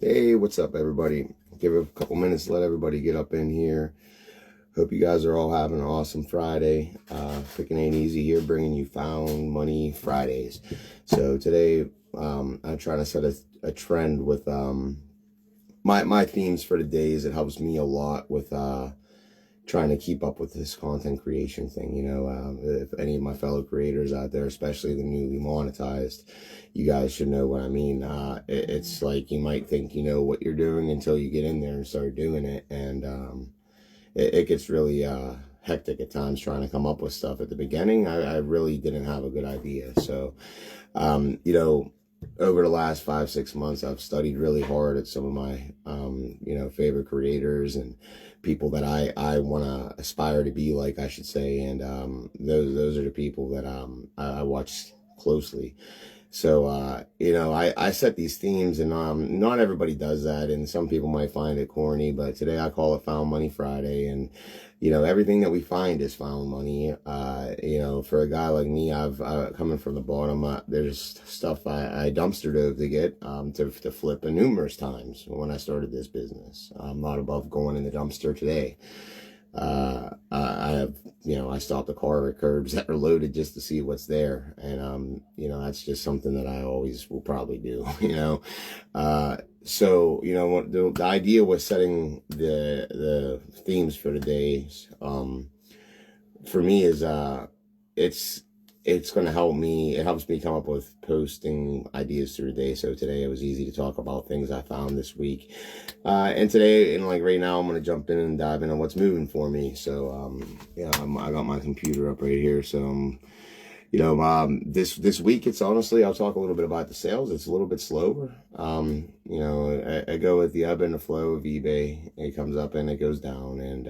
Hey, what's up, everybody? Give it a couple minutes, let everybody get up in here. Hope you guys are all having an awesome Friday. Freaking ain't easy here, bringing you Found Money Fridays. So today, I'm trying to set a trend with my themes for the days. It helps me a lot with trying to keep up with this content creation thing. If any of my fellow creators out there, especially the newly monetized, you guys should know what I mean. It's like you might think you know what you're doing until you get in there and start doing it, and it gets really hectic at times trying to come up with stuff. At the beginning, I really didn't have a good idea. So, over the last 5-6 months, I've studied really hard at some of my, favorite creators and people that I want to aspire to be like, I should say. And those are the people that I watch closely. So, I set these themes, and not everybody does that, and some people might find it corny, but today I call it Found Money Friday, and, everything that we find is found money. For a guy like me, I've coming from the bottom, there's stuff I dumpster dove to get to flip numerous times when I started this business. I'm not above going in the dumpster today. I have, I stop the car at curbs that are loaded just to see what's there. And, that's just something that I always will probably do, So, the idea was setting the themes for the days. For me is, it's going to help me. It helps me come up with posting ideas through the day. So today it was easy to talk about things I found this week. And today, and like right now, I'm going to jump in and dive into what's moving for me. So, I got my computer up right here. So, this week, it's honestly, I'll talk a little bit about the sales. It's a little bit slower. I go with the ebb and the flow of eBay. It comes up and it goes down. And,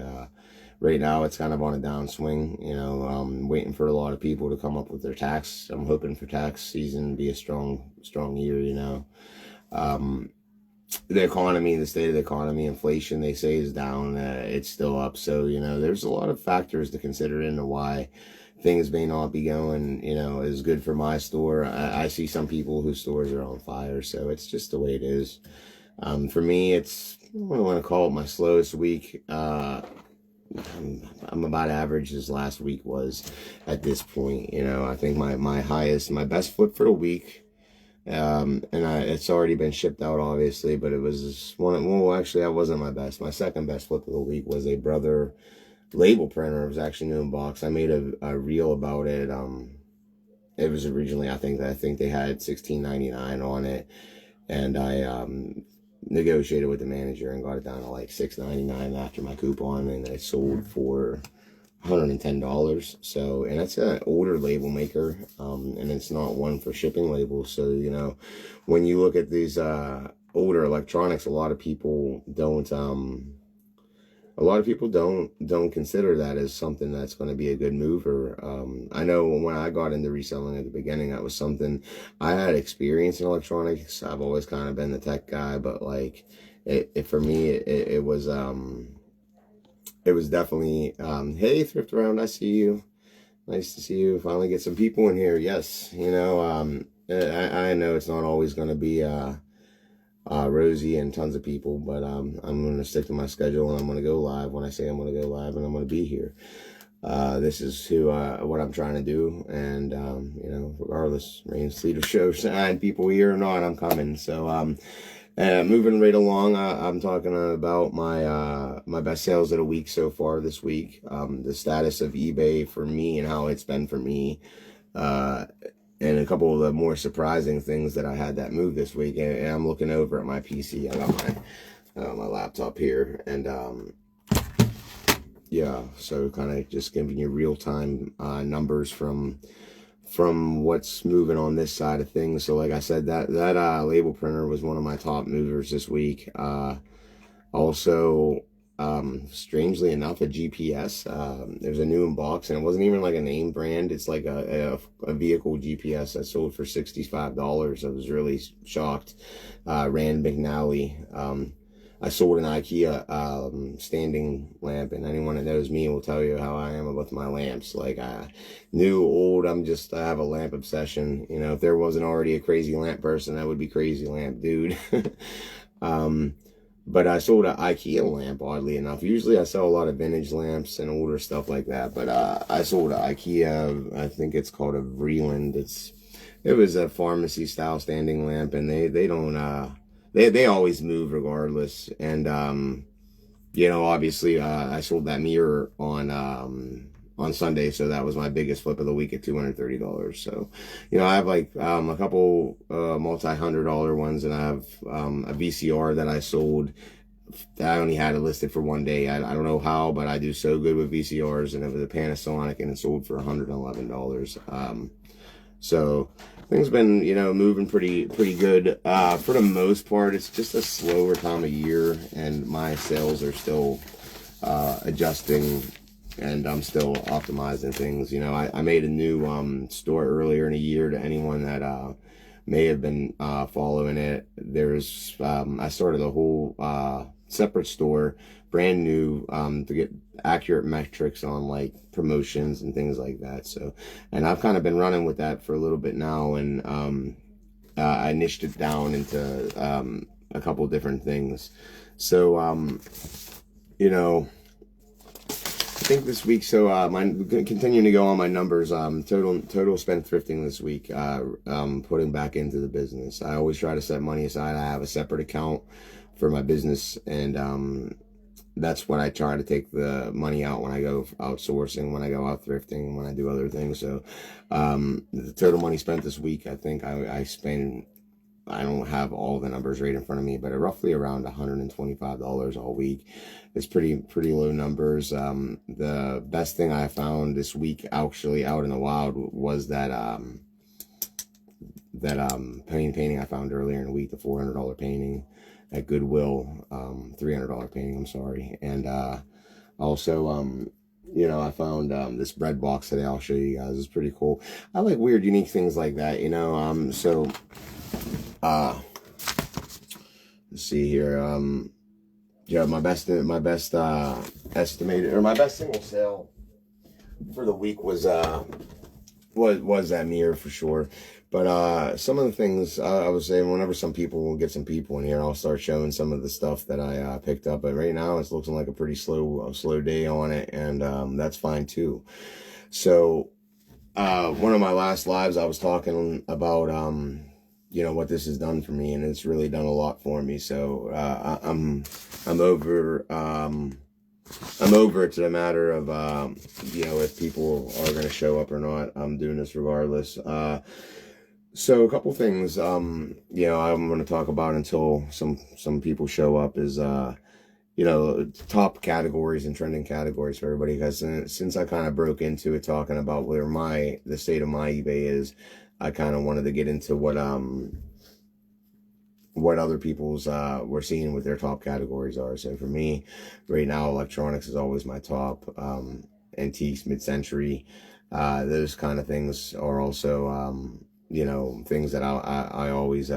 right now, it's kind of on a downswing. I'm waiting for a lot of people to come up with their tax. I'm hoping for tax season to be a strong year. The economy, the state of the economy, inflation, they say, is down. It's still up. So, there's a lot of factors to consider into why things may not be going, as good for my store. I see some people whose stores are on fire. So it's just the way it is. For me, I want to call it my slowest week. I'm about average as last week was at this point. I think my best flip for the week, it's already been shipped out, obviously, but it was actually, that wasn't my best. My second best flip of the week was a Brother label printer. It was actually new in box. I made a reel about it. It was originally, I think they had $16.99 on it, and I negotiated with the manager and got it down to like $6.99 after my coupon, and it sold for $110. So, and it's an older label maker, and it's not one for shipping labels. So, when you look at these older electronics, a lot of people don't consider that as something that's going to be a good mover. I know when I got into reselling at the beginning, that was something I had experience in electronics. I've always kind of been the tech guy, but like for me, it was definitely, hey, Thrift Around, I see you. Nice to see you. Finally get some people in here. Yes. I know it's not always going to be, Rosie and tons of people, but I'm going to stick to my schedule, and I'm going to go live when I say I'm going to go live, and I'm going to be here. This is what I'm trying to do, and regardless, rain, sleet, or show, shine, people here or not, I'm coming. So moving right along, I'm talking about my best sales of the week so far this week, the status of eBay for me and how it's been for me, and a couple of the more surprising things that I had that move this week. And I'm looking over at my PC. I got my laptop here, and so kind of just giving you real-time numbers from what's moving on this side of things. So like I said, that label printer was one of my top movers this week. Also, strangely enough, a GPS. There's a new in box, and it wasn't even like a name brand. It's like a vehicle GPS that sold for $65. I was really shocked. Rand McNally. I sold an IKEA standing lamp, and anyone that knows me will tell you how I am with my lamps. Like, new, old, I have a lamp obsession. You know, if there wasn't already a crazy lamp person, I would be crazy lamp dude. But I sold an IKEA lamp, oddly enough. Usually I sell a lot of vintage lamps and older stuff like that, but I sold an IKEA, I think it's called a Vreeland. It was a pharmacy style standing lamp, and they don't they always move regardless. And you know, obviously I sold that mirror on Sunday, so that was my biggest flip of the week at $230. So, you know, I have like a couple multi-$100 ones, and I have a VCR that I sold. I only had it listed for one day. I don't know how, but I do so good with VCRs, and it was a Panasonic, and it sold for $111. So things been, you know, moving pretty good. For the most part, it's just a slower time of year, and my sales are still adjusting, and I'm still optimizing things. You know, I made a new store earlier in the year. To anyone that may have been following it, there's I started a whole separate store, brand new, to get accurate metrics on like promotions and things like that. So, and I've kind of been running with that for a little bit now, and I niched it down into a couple different things. So, you know, I think this week, so continuing to go on my numbers, total spent thrifting this week, putting back into the business. I always try to set money aside. I have a separate account for my business, and that's when I try to take the money out when I go outsourcing, when I go out thrifting, when I do other things. So the total money spent this week, I think I spent, I don't have all the numbers right in front of me, but roughly around $125 all week. It's pretty low numbers. The best thing I found this week, actually out in the wild, was that painting I found earlier in the week, the $400 painting at Goodwill, $300 painting, I'm sorry. And also, you know, I found this bread box today. I'll show you guys. It's pretty cool. I like weird, unique things like that, you know. So let's see here. Yeah, my best estimated, or my best single sale for the week was that mirror for sure. But some of the things I was saying, whenever we'll get some people in here, I'll start showing some of the stuff that I picked up. But right now it's looking like a pretty slow day on it, and that's fine too. So one of my last lives, I was talking about you know, what this has done for me, and it's really done a lot for me. So I'm over it, to the matter of you know, if people are going to show up or not. I'm doing this regardless. So a couple things, you know, I'm going to talk about until some people show up is, you know, top categories and trending categories for everybody. Because since I kind of broke into it, talking about where the state of my eBay is, I kind of wanted to get into what other people's we're seeing with their top categories are. So for me, right now, electronics is always my top. Antiques, mid-century, those kind of things are also you know, things that I always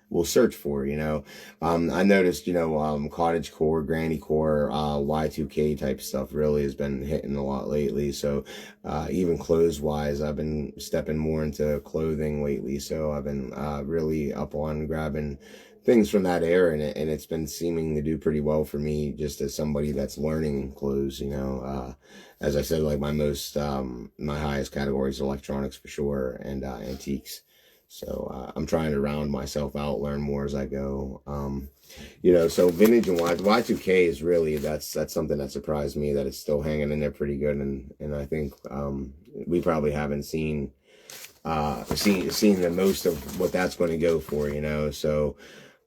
will search for, you know. I noticed, you know, cottage core, granny core, Y2K type stuff really has been hitting a lot lately. So even clothes wise, I've been stepping more into clothing lately. So I've been really up on grabbing things from that era, and it's been seeming to do pretty well for me, just as somebody that's learning clothes, you know. As I said, like my highest category is electronics for sure, and antiques. So I'm trying to round myself out, learn more as I go. You know, so vintage and Y2K is really, that's something that surprised me, that it's still hanging in there pretty good, and I think we probably haven't seen the most of what that's going to go for, you know. So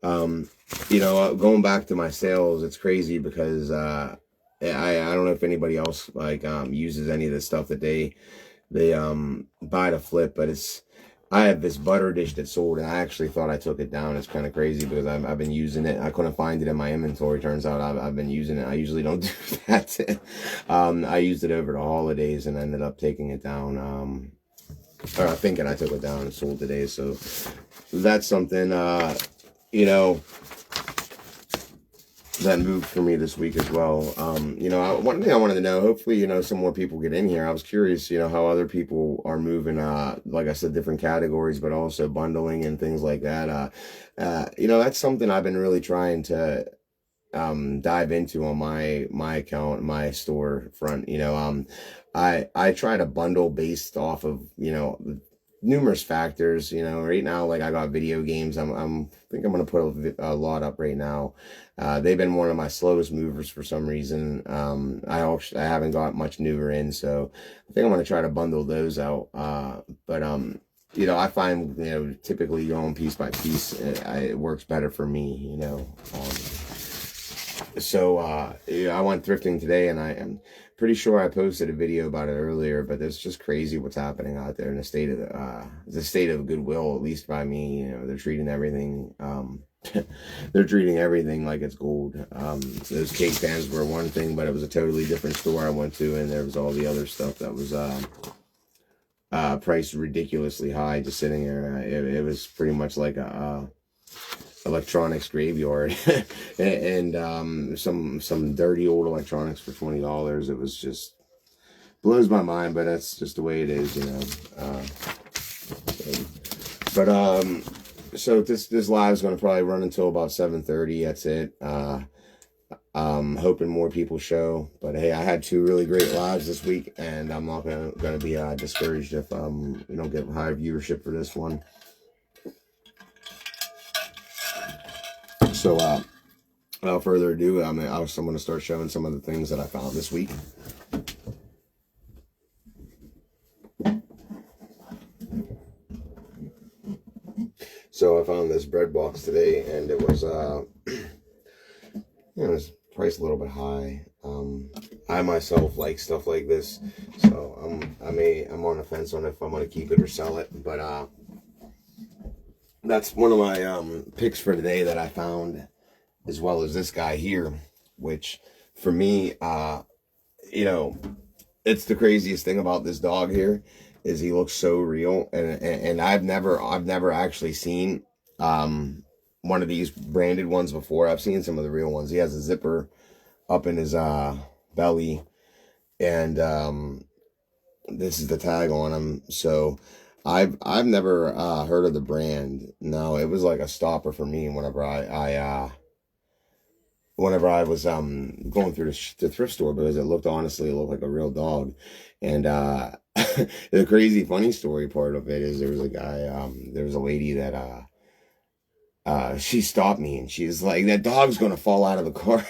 you know, going back to my sales, it's crazy because I don't know if anybody else like uses any of the stuff that they buy to flip, but I have this butter dish that sold, and I actually thought I took it down. It's kind of crazy because I've been using it. I couldn't find it in my inventory. Turns out I've been using it. I usually don't do that. I used it over the holidays and ended up taking it down. Or thinking I took it down and sold today. So that's something, you know, that moved for me this week as well. One thing I wanted to know, hopefully, some more people get in here. I was curious, how other people are moving, like I said, different categories, but also bundling and things like that. That's something I've been really trying to dive into on my account, my store front. I try to bundle based off of, numerous factors. Right now, like I got video games. I think I'm gonna put a lot up right now. They've been one of my slowest movers for some reason. I haven't got much newer in, so I think I'm gonna try to bundle those out. But I find, typically going piece by piece, it works better for me. I went thrifting today, and I am pretty sure I posted a video about it earlier, but it's just crazy what's happening out there in the state of goodwill, at least by me. They're treating everything, they're treating everything like it's gold. Those cake pans were one thing, but it was a totally different store I went to, and there was all the other stuff that was, priced ridiculously high, just sitting there. It was pretty much like a electronics graveyard and some dirty old electronics for $20. It was just blows my mind, but that's just the way it is. So this live is going to probably run until about 7:30. That's it. Hoping more people show, but hey, I had 2 really great lives this week, and I'm not gonna be discouraged if we don't get high viewership for this one. So, without further ado, I'm going to start showing some of the things that I found this week. So I found this bread box today, and it was, it was priced a little bit high. I myself like stuff like this, so I'm on the fence on if I'm going to keep it or sell it, but that's one of my picks for today that I found, as well as this guy here, which for me, it's the craziest thing about this dog here is he looks so real, and I've never actually seen one of these branded ones before. I've seen some of the real ones. He has a zipper up in his belly, and this is the tag on him. So I've never heard of the brand. No, it was like a stopper for me whenever I was going through the thrift store, because it looked like a real dog. And the crazy funny story part of it is there was a lady that she stopped me, and she's like, "That dog's gonna fall out of the cart."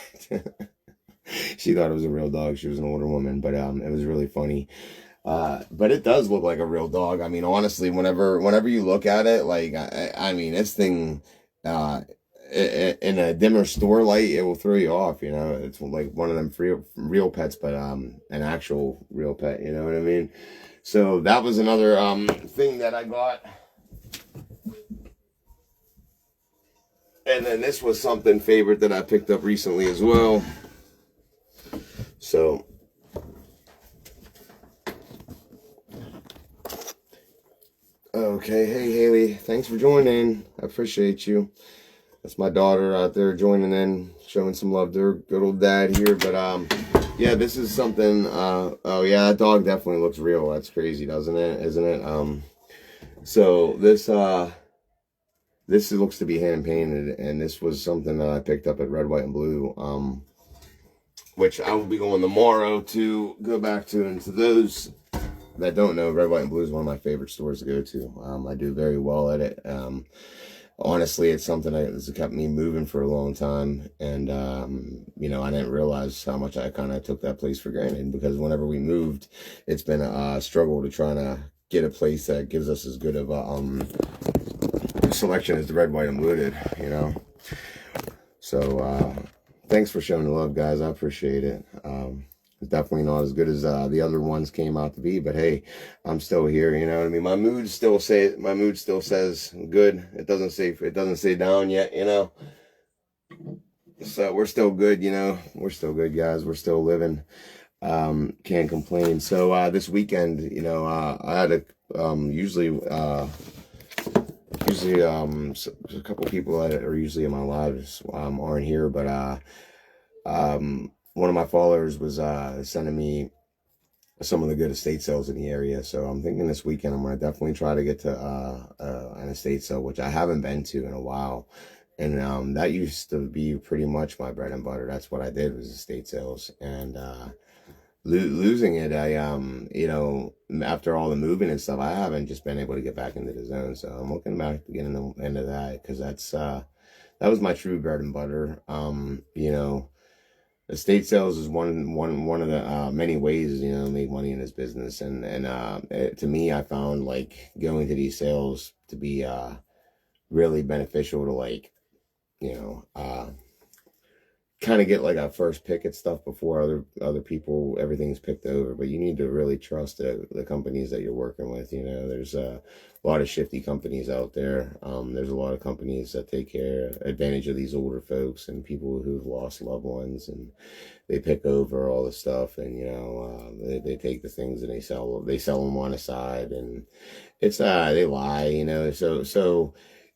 She thought it was a real dog. She was an older woman, but it was really funny. But it does look like a real dog. I mean, honestly, whenever you look at it, like, I mean, this thing, in a dimmer store light, it will throw you off. It's like one of them real pets, but an actual real pet. You know what I mean? So that was another thing that I got. And then this was something favorite that I picked up recently as well. So okay, hey Haley, thanks for joining. I appreciate you. That's my daughter out there joining in, showing some love to her good old dad here. But yeah, this is something. Oh yeah, that dog definitely looks real. That's crazy, doesn't it? Isn't it? So this looks to be hand painted, and this was something that I picked up at Red, White, and Blue. Which I will be going tomorrow to go back to. And to those that don't know, Red, White, and Blue is one of my favorite stores to go to. I do very well at it. Honestly, it's something that's kept me moving for a long time. And, I didn't realize how much I kind of took that place for granted, because whenever we moved, it's been a struggle to try to get a place that gives us as good of a selection as the Red, White, and Blue did, So, thanks for showing the love, guys. I appreciate it. It's definitely not as good as the other ones came out to be, but hey, I'm still here. You know what I mean? My mood still says good. It doesn't say down yet. So we're still good. We're still good, guys. We're still living. Can't complain. So this weekend, I had usually a couple people that are usually in my lives aren't here, but one of my followers was sending me some of the good estate sales in the area. So I'm thinking this weekend I'm gonna definitely try to get to an estate sale, which I haven't been to in a while. And that used to be pretty much my bread and butter. That's what I did, was estate sales. And losing it, I after all the moving and stuff, I haven't just been able to get back into the zone. So I'm looking back to get into that, because that was my true bread and butter. Estate sales is one of the many ways, to make money in this business. And to me, I found like going to these sales to be really beneficial to, like, you know, kind of get like a first pick at stuff before other people, everything's picked over. But you need to really trust the companies that you're working with. There's a lot of shifty companies out there. There's a lot of companies that take advantage of these older folks and people who've lost loved ones, and they pick over all the stuff. And they take the things and they sell them on the side. And it's they lie,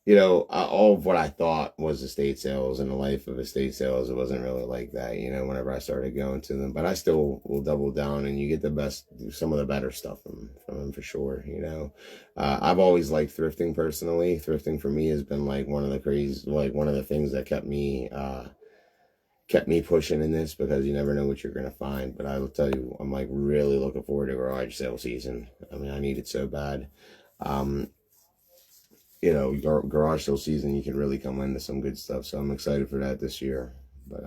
all of what I thought was estate sales and the life of estate sales, it wasn't really like that, whenever I started going to them. But I still will double down, and you get some of the better stuff from them for sure. I've always liked thrifting personally. Thrifting for me has been like one of the things that kept me pushing in this, because you never know what you're going to find. But I will tell you, I'm like really looking forward to garage sale season. I mean, I need it so bad. Garage sale season, you can really come into some good stuff. So I'm excited for that this year. But,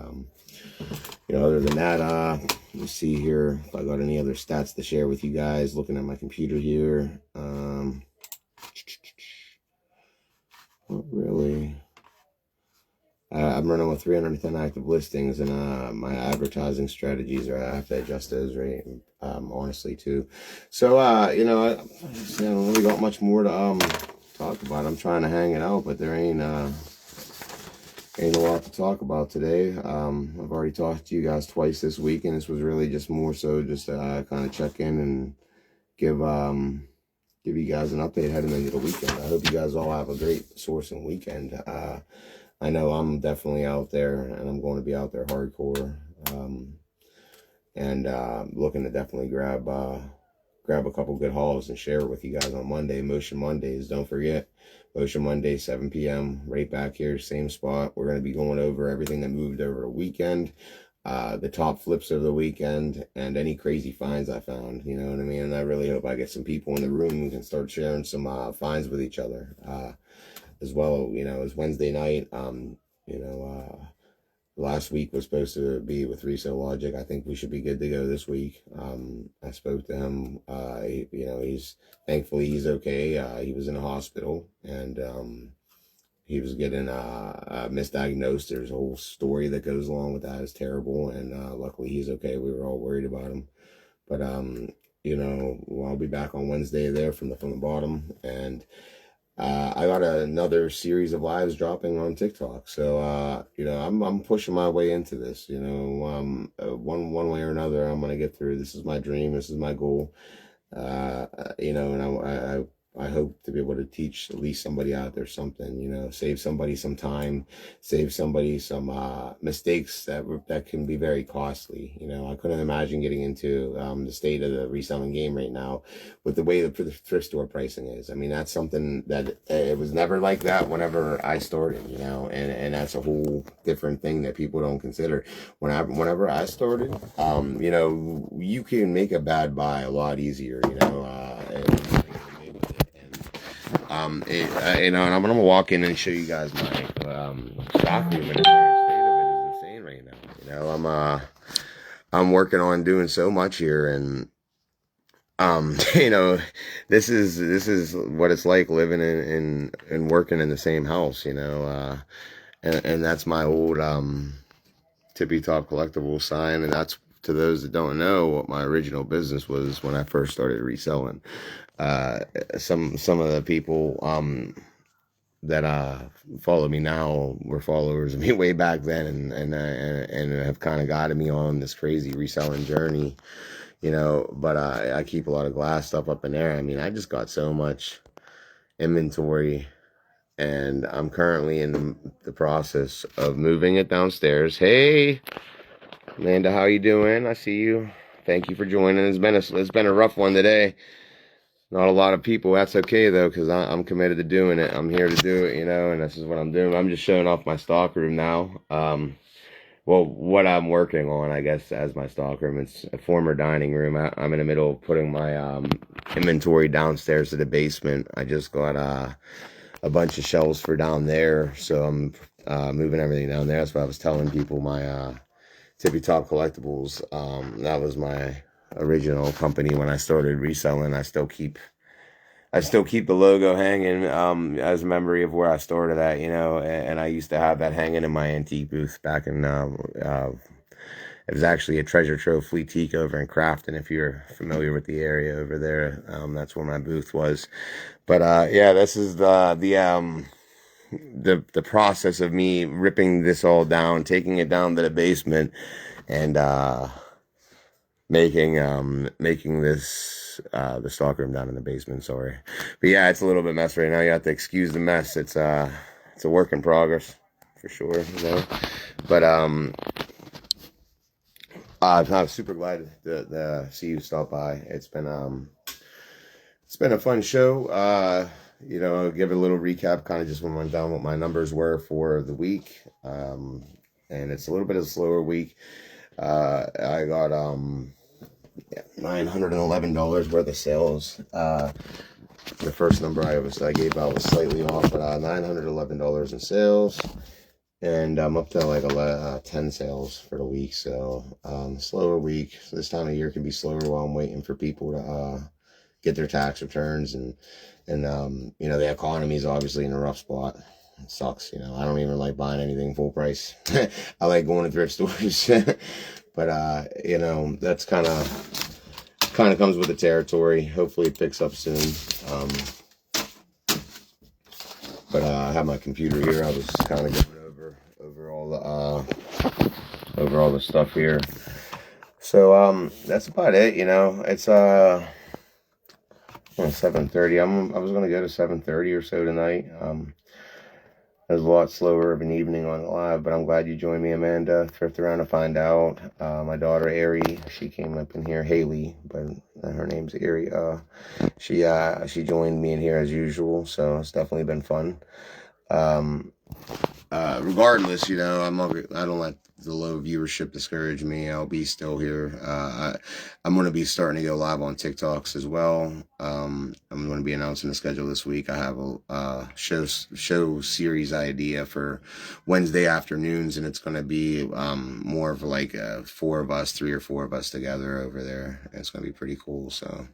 other than that, let me see here if I got any other stats to share with you guys. Looking at my computer here. Not really. I'm running with 310 active listings, and my advertising strategies I have to adjust those, right? Honestly, too. So, I don't really got much more to talk about. I'm trying to hang it out, but there ain't a lot to talk about today. I've already talked to you guys twice this week, and this was really just more so just to kind of check in and give you guys an update heading into the weekend. I hope you guys all have a great sourcing weekend. I know I'm definitely out there, and I'm going to be out there hardcore, and looking to definitely grab a couple good hauls and share it with you guys on Monday. Motion Mondays, don't forget. Motion Monday, 7 p.m. right back here, same spot. We're going to be going over everything that moved over the weekend, the top flips of the weekend, and any crazy finds I found. You know what I mean? And I really hope I get some people in the room and can start sharing some finds with each other. As well, it's Wednesday night. Last week was supposed to be with Resale Logic. I think we should be good to go this week. I spoke to him. Thankfully he's okay. He was in a hospital, and he was getting misdiagnosed. There's a whole story that goes along with that. It's terrible, and luckily he's okay. We were all worried about him, but I'll be back on Wednesday there from the bottom. And I got another series of lives dropping on TikTok. So, I'm pushing my way into this, one way or another, I'm going to get through. This is my dream. This is my goal. And I hope to be able to teach at least somebody out there something, save somebody some time, save somebody some mistakes that can be very costly. I couldn't imagine getting into the state of the reselling game right now with the way the thrift store pricing is. I mean, that's something that it was never like that whenever I started, and that's a whole different thing that people don't consider. Whenever I started, you can make a bad buy a lot easier, and I'm gonna walk in and show you guys my stock room, and the state of it is insane right now. I'm working on doing so much here, and this is what it's like living in and working in the same house, and that's my old Tippy Top Collectible sign, and that's, to those that don't know, what my original business was when I first started reselling. Some of the people that follow me now were followers of me way back then, and have kind of guided me on this crazy reselling journey, but I keep a lot of glass stuff up in there. I mean, I just got so much inventory, and I'm currently in the process of moving it downstairs. Hey, Amanda, how you doing? I see you. Thank you for joining. It's been a rough one today. Not a lot of people. That's okay though, because I'm committed to doing it. I'm here to do it, and this is what I'm doing. I'm just showing off my stockroom now. Well, what I'm working on, I guess, as my stockroom. It's a former dining room. I'm in the middle of putting my inventory downstairs to the basement. I just got a bunch of shelves for down there, so I'm moving everything down there. That's what I was telling people. My Tippy Top Collectibles. That was my original company when I started reselling. I still keep the logo hanging as a memory of where I started at, and I used to have that hanging in my antique booth back in it was actually a Treasure Trove Fleetique over in Crafton, if you're familiar with the area over there. That's where my booth was. But yeah, this is the process of me ripping this all down, taking it down to the basement, and making this the stockroom down in the basement. Sorry, but yeah, it's a little bit messy right now. You have to excuse the mess. It's a work in progress for sure, But I'm super glad to see you stop by. It's been a fun show. I'll give a little recap, kind of just went down what my numbers were for the week. And it's a little bit of a slower week. I got $911 worth of sales. The first number I gave out was slightly off, but $911 in sales. And I'm up to like 10 sales for the week. So slower week. This time of year can be slower while I'm waiting for people to get their tax returns, and the economy is obviously in a rough spot. It sucks. I don't even like buying anything full price. I like going to thrift stores. But that's kind of comes with the territory. Hopefully it picks up soon. But I have my computer here. I was kind of going over all the stuff here. So that's about it. It's 7:30. I was gonna go to 7:30 or so tonight. It was a lot slower of an evening on the live, but I'm glad you joined me, Amanda. Thrift around to find out. My daughter Ari, she came up in here. Haley, but her name's Ari. She joined me in here as usual, so it's definitely been fun. Regardless, I don't let the low viewership discourage me. I'll be still here. I'm going to be starting to go live on TikToks as well. I'm going to be announcing the schedule this week. I have a show series idea for Wednesday afternoons, and it's going to be more of like 3 or 4 of us together over there. It's going to be pretty cool. So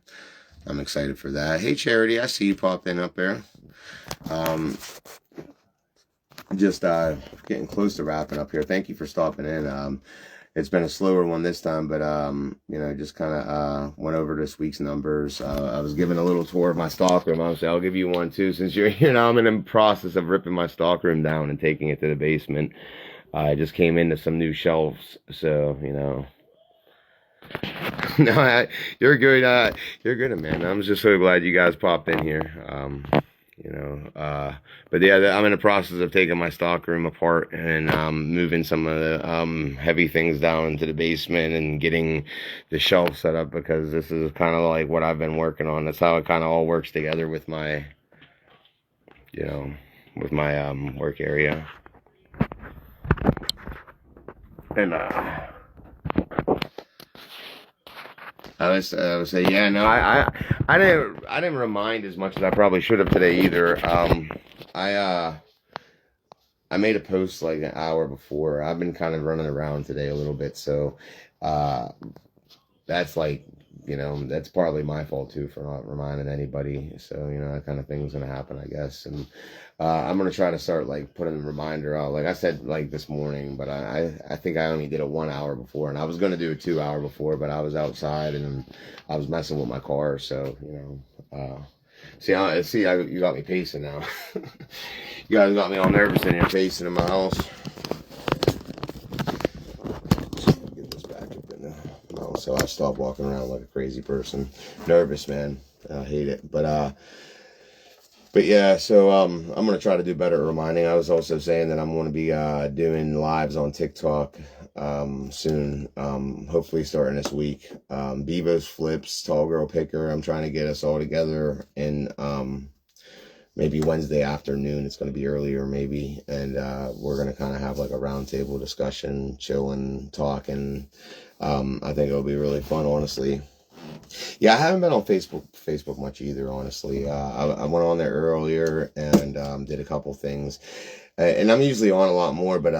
I'm excited for that. Hey, Charity, I see you popped in up there. Just getting close to wrapping up here. Thank you for stopping in. It's been a slower one this time, but just kind of went over this week's numbers. I was giving a little tour of my stockroom. I'll give you one too, since you're here now. I'm in the process of ripping my stockroom down and taking it to the basement. I just came into some new shelves, so no, you're good. You're good, man. I'm just so glad you guys popped in here. But yeah, I'm in the process of taking my stockroom apart and moving some of the heavy things down into the basement and getting the shelf set up, because this is kind of like what I've been working on. That's how it kind of all works together with my work area. And I would say, yeah, no, I didn't remind as much as I probably should have today either. I made a post like an hour before. I've been kind of running around today a little bit, so that's like, that's partly my fault too for not reminding anybody. So that kind of thing was gonna happen, I guess. And I'm gonna try to start like putting a reminder out, like I said, like this morning. But I think I only did it 1 hour before, and I was gonna do it 2 hour before, but I was outside and I was messing with my car. So you got me pacing now. You guys got me all nervous in here pacing in my house. Get this back up in the mouth so I stop walking around like a crazy person. Nervous, man. I hate it. But yeah, so I'm gonna try to do better at reminding. I was also saying that I'm gonna be doing lives on TikTok soon. Hopefully starting this week. Bevo's Flips, Tall Girl Picker. I'm trying to get us all together in maybe Wednesday afternoon. It's going to be earlier maybe, and we're going to kind of have like a roundtable discussion, chilling, talking. I think it'll be really fun, honestly. Yeah, I haven't been on Facebook much either, honestly. I went on there earlier and did a couple things. And I'm usually on a lot more, but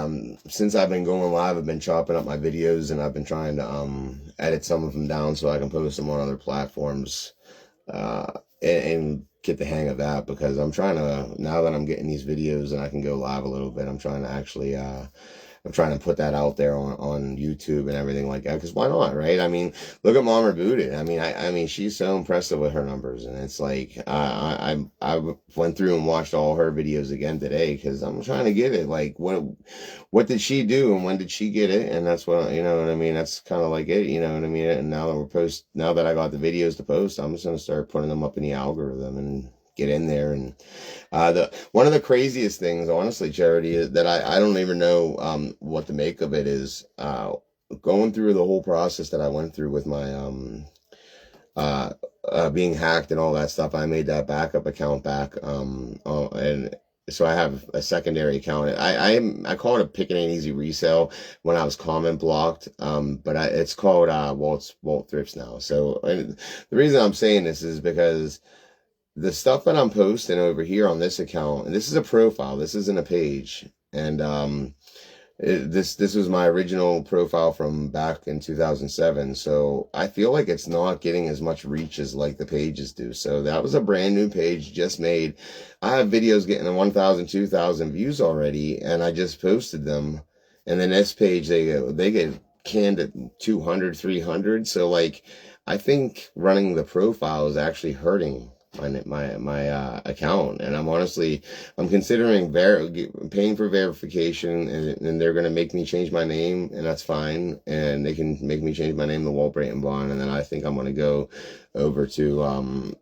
since I've been going live, I've been chopping up my videos and I've been trying to edit some of them down so I can post them on other platforms and get the hang of that, because I'm trying to, now that I'm getting these videos and I can go live a little bit, I'm trying to actually I'm trying to put that out there on YouTube and everything like that, because why not, right? I mean, look at Mama Booted. I mean, she's so impressive with her numbers, and it's like I went through and watched all her videos again today because I'm trying to get it. Like, what did she do and when did she get it? And that's what, you know what I mean. That's kind of like it, you know what I mean. And now that I got the videos to post, I'm just gonna start putting them up in the algorithm and get in there. And one of the craziest things, honestly, Charity, is that I don't even know what to make of it is going through the whole process that I went through with my being hacked and all that stuff. I made that backup account back, and so I have a secondary account. I call it a Pick It Ain't Easy resale when I was comment blocked, but it's called Walt Thrifts now. So the reason I'm saying this is because the stuff that I'm posting over here on this account, and this is a profile, this isn't a page, and this was my original profile from back in 2007, so I feel like it's not getting as much reach as like the pages do. So that was a brand new page just made. I have videos getting 1,000 2,000 views already, and I just posted them, and then this page they get canned at 200 300. So like, I think running the profile is actually hurting my account, and I'm considering paying for verification, and they're going to make me change my name, and that's fine, and they can make me change my name to Walt Brayton Bond, and then I think I'm going to go over to I'll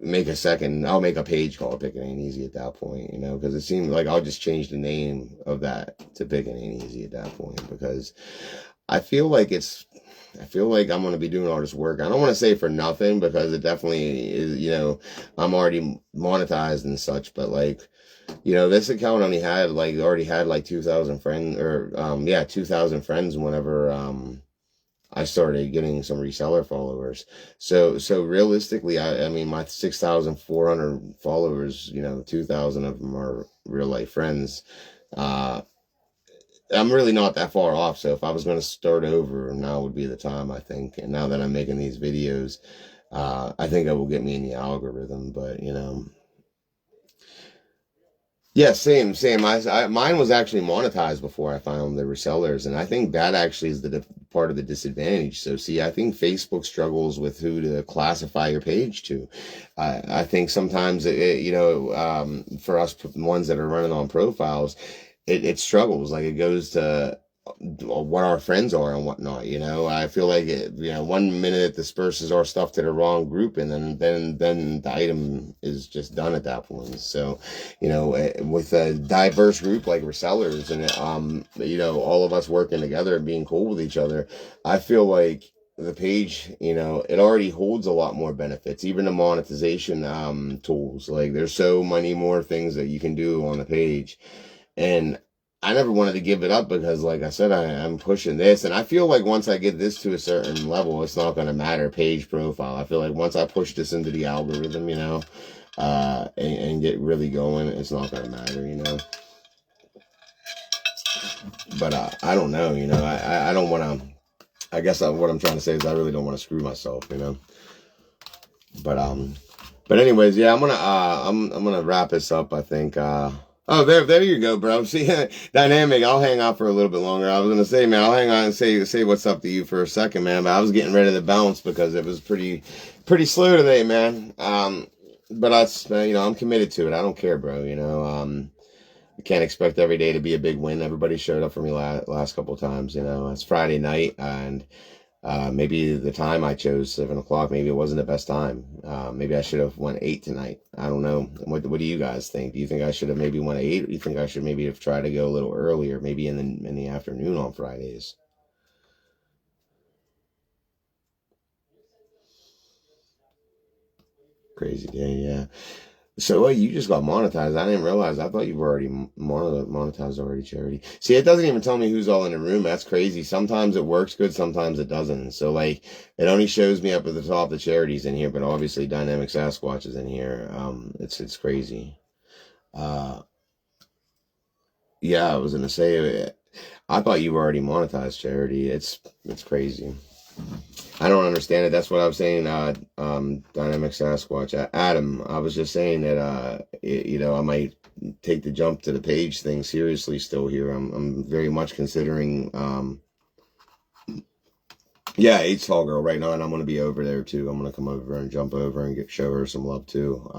make a page called Pick It Ain't Easy at that point, you know, because it seems like I'll just change the name of that to Pick It Ain't Easy at that point, because I feel like I'm going to be doing all this work. I don't want to say for nothing, because it definitely is, you know, I'm already monetized and such, but like, you know, this account already had like 2,000 friends, or 2,000 friends whenever I started getting some reseller followers. So realistically, I mean, my 6,400 followers, you know, 2,000 of them are real life friends. I'm really not that far off. So if I was going to start over, now would be the time, I think. And now that I'm making these videos, I think it will get me in the algorithm. But, you know, yeah, same. Mine was actually monetized before I found the resellers, and I think that actually is the part of the disadvantage. So, see, I think Facebook struggles with who to classify your page to. I think sometimes, you know, for us ones that are running on profiles, it struggles. Like, it goes to what our friends are and whatnot, you know. I feel like you know, one minute it disperses our stuff to the wrong group, and then the item is just done at that point. So, you know, with a diverse group like resellers, and you know, all of us working together and being cool with each other, I feel like the page, you know, it already holds a lot more benefits. Even the monetization tools, like, there's so many more things that you can do on the page. And I never wanted to give it up, because, like I said, I'm pushing this, and I feel like once I get this to a certain level, it's not going to matter page profile. I feel like once I push this into the algorithm, you know, and get really going, it's not going to matter, you know. But I don't know, you know. I don't want to. I guess what I'm trying to say is I really don't want to screw myself, you know. But anyways, yeah, I'm gonna wrap this up, I think. Oh, there you go, bro. See, Dynamic, I'll hang out for a little bit longer. I was going to say, man, I'll hang on and say what's up to you for a second, man. But I was getting ready to bounce because it was pretty slow today, man. But you know, I'm committed to it. I don't care, bro. You know, I can't expect every day to be a big win. Everybody showed up for me last couple of times. You know, it's Friday night, and Maybe the time I chose, 7 o'clock, maybe it wasn't the best time. Maybe I should have went 8 tonight. I don't know. What do you guys think? Do you think I should have maybe went 8? Or do you think I should maybe have tried to go a little earlier, maybe in the afternoon on Fridays? Crazy day, yeah. So you just got monetized. I didn't realize. I thought you were already monetized already, Charity. See, it doesn't even tell me who's all in the room. That's crazy. Sometimes it works good, sometimes it doesn't. So like, it only shows me up at the top the charities in here, but obviously Dynamic Sasquatch is in here. It's crazy. Uh, yeah, I was gonna say, I thought you were already monetized, Charity. It's crazy. I don't understand it. That's what I was saying. Dynamic Sasquatch, Adam. I was just saying that I might take the jump to the page thing seriously. Still here, I'm very much considering. Yeah, Eight's Tall Girl right now, and I'm gonna be over there too. I'm gonna come over and jump over and show her some love too.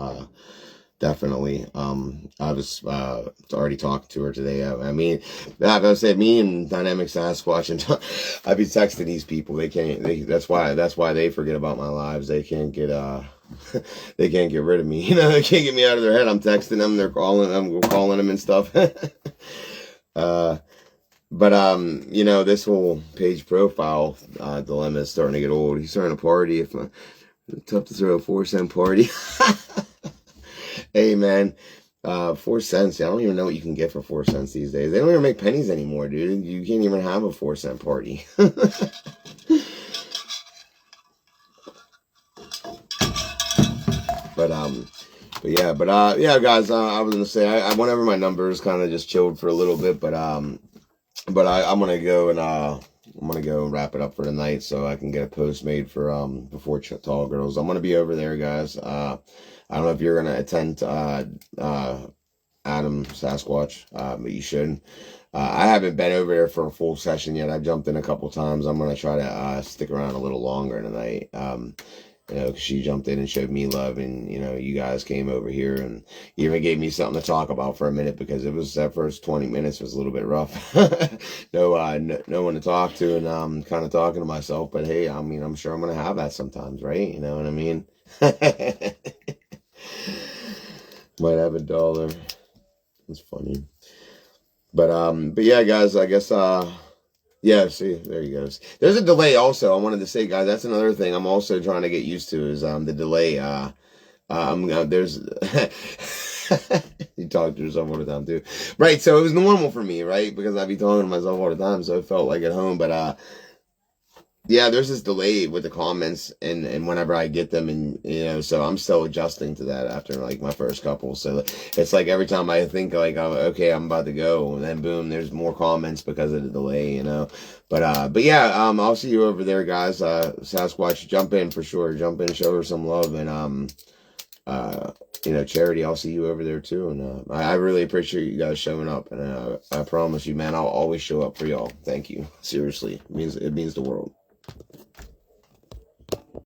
Definitely. I was already talking to her today. I mean, I said me and Dynamic Sasquatch, and I'd be texting these people. They can't. That's why they forget about my lives. They can't get they can't get rid of me. They can't get me out of their head. I'm texting them. They're calling. I'm calling them and stuff. But this whole page profile dilemma is starting to get old. He's starting to party. Tough to throw a 4-cent party. Hey man, 4 cents. I don't even know what you can get for 4 cents these days. They don't even make pennies anymore, dude. You can't even have a 4-cent party. Yeah, guys. I was gonna say, I whenever my numbers kind of just chilled for a little bit, I'm gonna go and wrap it up for tonight so I can get a post made for before Tall Girls. I'm gonna be over there, guys. I don't know if you're gonna attend Adam Sasquatch, but you should. I haven't been over there for a full session yet. I jumped in a couple times. I'm gonna try to stick around a little longer tonight. Because she jumped in and showed me love, and you guys came over here and even gave me something to talk about for a minute, because it was that first 20 minutes was a little bit rough. No one to talk to, and I'm kind of talking to myself. But hey, I mean, I'm sure I'm gonna have that sometimes, right? You know what I mean? Might have $1. It's funny. But yeah, guys, I guess yeah, see, there he goes. There's a delay also. I wanted to say, guys, that's another thing I'm also trying to get used to is the delay. There's you talk to yourself all the time too. Right, so it was normal for me, right? Because I'd be talking to myself all the time, so it felt like at home, but yeah, there's this delay with the comments and whenever I get them, and so I'm still adjusting to that after like my first couple. So it's like every time I think like I'm about to go, and then boom, there's more comments because of the delay, But yeah, I'll see you over there, guys. Sasquatch, jump in for sure. Jump in, show her some love, and Charity, I'll see you over there too. And I really appreciate you guys showing up, and I promise you, man, I'll always show up for y'all. Thank you. Seriously, it means the world.